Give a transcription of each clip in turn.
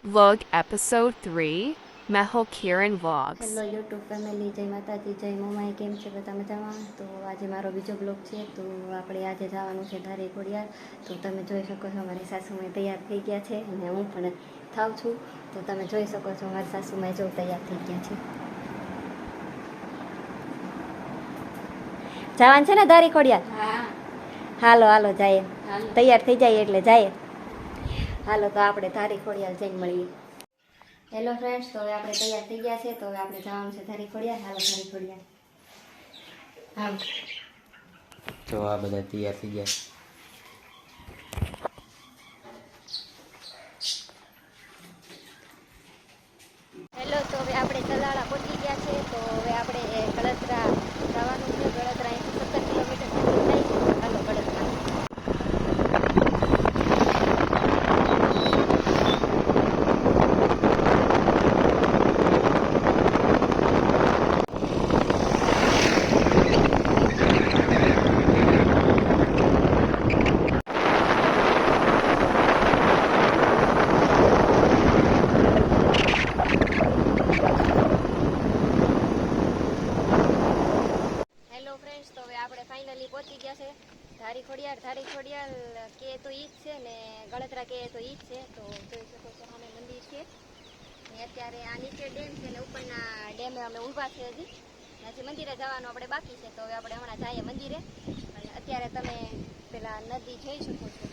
Vlog Episode 3 Mehul Kiran Vlogs. Hello YouTube family, જય માતાજી, જય મમાઈ. કેમ છે બધા મજામાં? તો આજે મારો બીજો બ્લોગ છે. તો આપણે આજે જવાનું છે ધારી ખોડિયાર. તો તમે જોઈ શકો છો મારી સાસુમાઈ તૈયાર થઈ ગયા છે અને હું પણ થાવ છું. તો તમે જોઈ શકો છો મારી સાસુમાઈ જો તૈયાર થઈ ગયા છે. જવાનું છે ને ધારી ખોડિયાર? હાલો હાલો જાય, તૈયાર થઈ જાય એટલે જાય. હાલો તો આપણે ધારી ખોડિયાર જઈને મળીએ. હેલો ફ્રેન્ડ્સ, તો હવે આપણે તૈયાર થઈ ગયા છે. તો હવે આપણે જવાનું છે ધારી ખોડિયાર. હાલો ધારી ખોડિયાર. હા, તો આ બધા તૈયાર થઈ ગયા. હેલો, તો હવે આપણે તલાળા પહોંચી ગયા છે. તો હવે આપણે ગળતરા જવાનું છે. ગળતરા અહીંથી 17 કિલોમીટર જેટલું થાય છે. હાલો ગળતરા. હેલો ફ્રેન્ડ્સ, તો હવે આપણે ફાઇનલી પહોંચી ગયા છે ધારી ખોડિયાર. ધારી ખોડિયાર કે તો ઈ જ છે ને ગળતરા કે તો ઈ જ છે. તો જોઈ શકો છો સામે મંદિર છે ને અત્યારે આ નીચે ડેમ છે ને ઉપરના ડેમે અમે ઊભા છે. હજી મંદિરે જવાનું આપણે બાકી છે. તો હવે આપણે હમણાં જઈએ મંદિરે. અને અત્યારે તમે પેલા નદી જોઈ શકો છો.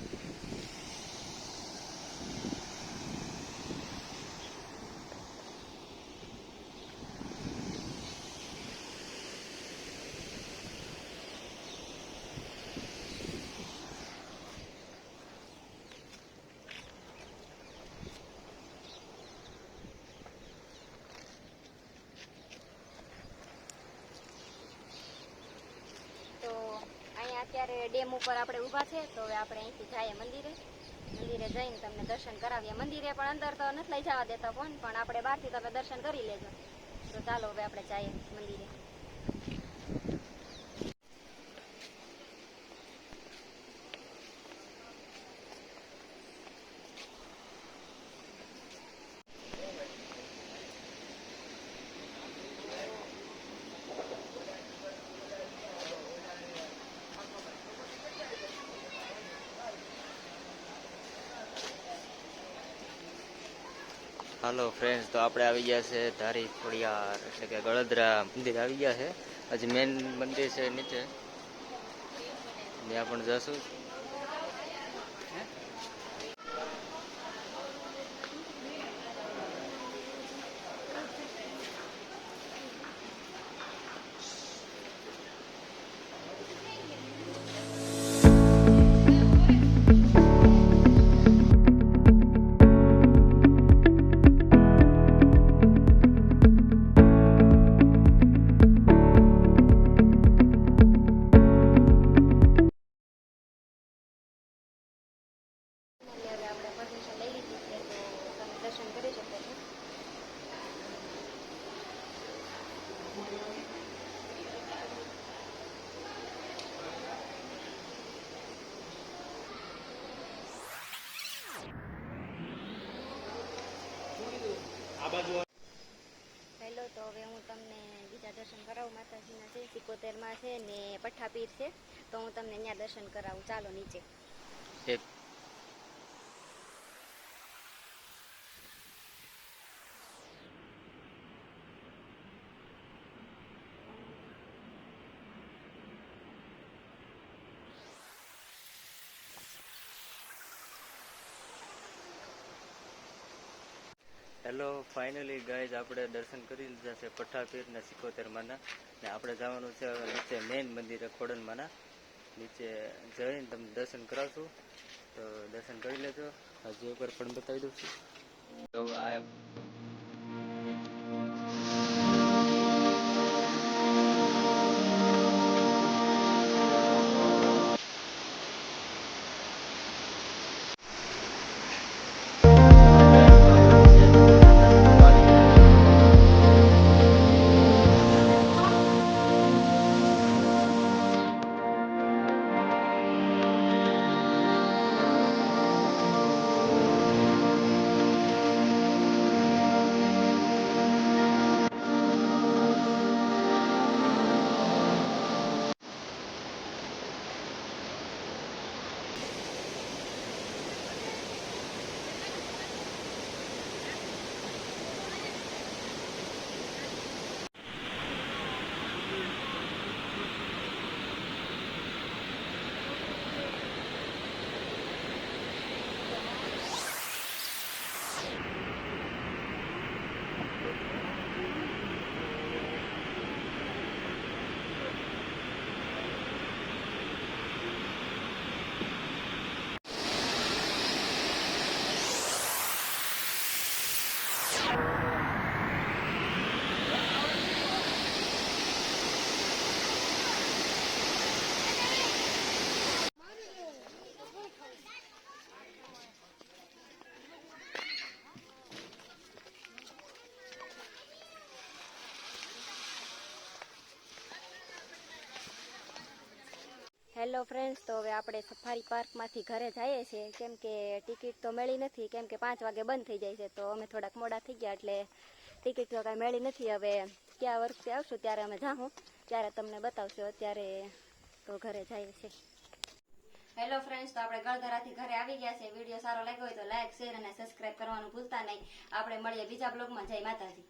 તો અહીંયા અત્યારે ડેમ ઉપર આપણે ઊભા છે. તો હવે આપણે અહીંથી જઈએ મંદિરે. મંદિરે જઈને તમને દર્શન કરાવીએ. મંદિરે પણ અંદર તો નથી લઈ જવા દેતા પણ આપણે બહારથી તમે દર્શન કરી લેજો. તો ચાલો હવે આપણે જઈએ મંદિરે. હાલો ફ્રેન્ડ્સ, તો આપણે આવી ગયા છે ધારી ખોડિયાર એટલે કે ગળદરા મંદિર આવી ગયા છે. હજી મેન મંદિર છે નીચે, ત્યાં પણ જશું. હવે આપણે પરમિશન લઈ લીધી છે. તો તમે દર્શન કરી શકો છો. હેલો, તો હવે હું તમને બીજા દર્શન કરાવું. માતાજીના છે 71માં છે ને પઠ્ઠાપીર છે. તો હું તમને ત્યાં દર્શન કરાવું. ચાલો નીચે. એક હેલો, ફાઇનલી ગાઈઝ આપણે દર્શન કરી લીધા છે પઠ્ઠાપીરના 71માના. ને આપણે જવાનું છે નીચે મેઇન મંદિરે ખોડલમાંના. નીચે જઈને તમને દર્શન કરાવશું. તો દર્શન કરી લેજો. હજી એકવાર પણ બતાવી દઉં છું. તો આ હેલો ફ્રેન્ડ્સ, તો હવે આપણે સફારી પાર્કમાંથી ઘરે જઈએ છીએ કેમ કે ટિકિટ તો મળી નથી, કેમ કે 5 વાગે બંધ થઈ જાય છે. તો અમે થોડાક મોડા થઈ ગયા એટલે ટિકિટ તો કાંઈ મળી નથી. હવે ક્યાં વર્ષે આવશું ત્યારે અમે જાઉં ત્યારે તમને બતાવશું. અત્યારે તો ઘરે જઈએ છીએ. હેલો ફ્રેન્ડ્સ, તો આપણે ગળધરાથી ઘરે આવી ગયા છે. વિડીયો સારો લાગ્યો હોય તો લાઈક, શેર અને સબસ્ક્રાઈબ કરવાનું ભૂલતા નહીં. આપણે મળીએ બીજા બ્લોગમાં. જય માતાજી.